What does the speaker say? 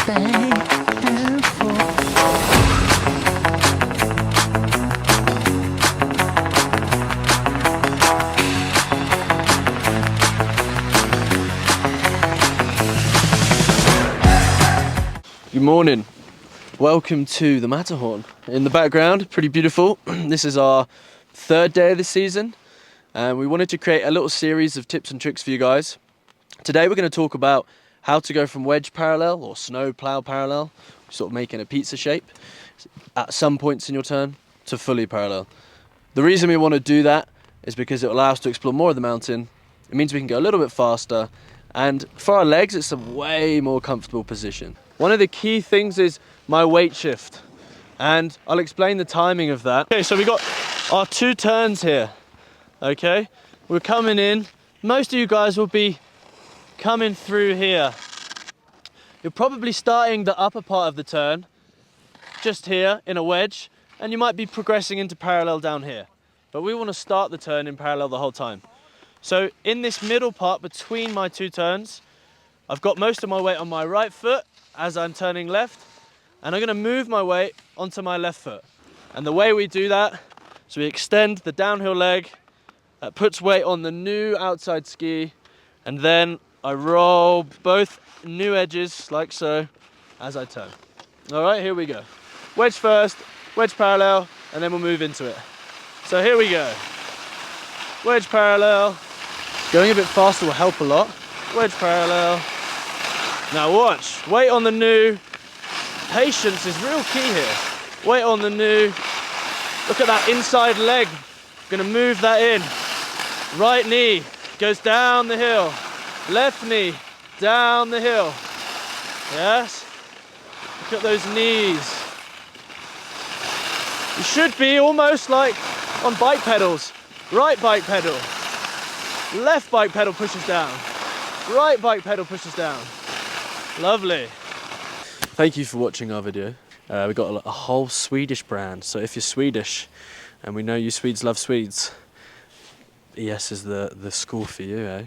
Good morning. Welcome to the Matterhorn. In the background, pretty beautiful. This is our third day of the season, and we wanted to create a little series of tips and tricks for you guys. Today we're going to talk about how to go from wedge parallel or snow plow parallel, sort of making a pizza shape at some points in your turn, to fully parallel. The reason we want to do that is because it will allow us to explore more of the mountain. It means we can go a little bit faster, and for our legs it's a way more comfortable position. One of the key things is my weight shift, and I'll explain the timing of that. Okay, so we got our 2 turns here. Okay, we're coming in. Most of you guys will be coming through here. You're probably starting the upper part of the turn just here in a wedge, and you might be progressing into parallel down here. But we want to start the turn in parallel the whole time. So in this middle part between my 2 turns, I've got most of my weight on my right foot as I'm turning left, and I'm going to move my weight onto my left foot. And the way we do that is we extend the downhill leg, that puts weight on the new outside ski, and then I roll both new edges like so as I turn. All right, here we go. Wedge first, wedge parallel, and then we'll move into it. So here we go. Wedge parallel. Going a bit faster will help a lot. Wedge parallel. Now watch, weight on the new. Patience is real key here. Weight on the new. Look at that inside leg. Gonna move that in. Right knee goes down the hill. Left knee down the hill. Yes. Look at those knees. You should be almost like on bike pedals. Right bike pedal. Left bike pedal pushes down. Right bike pedal pushes down. Lovely. Thank you for watching our video. We've got a whole Swedish brand, so if you're Swedish, and we know you Swedes love Swedes, ES is the school for you, eh?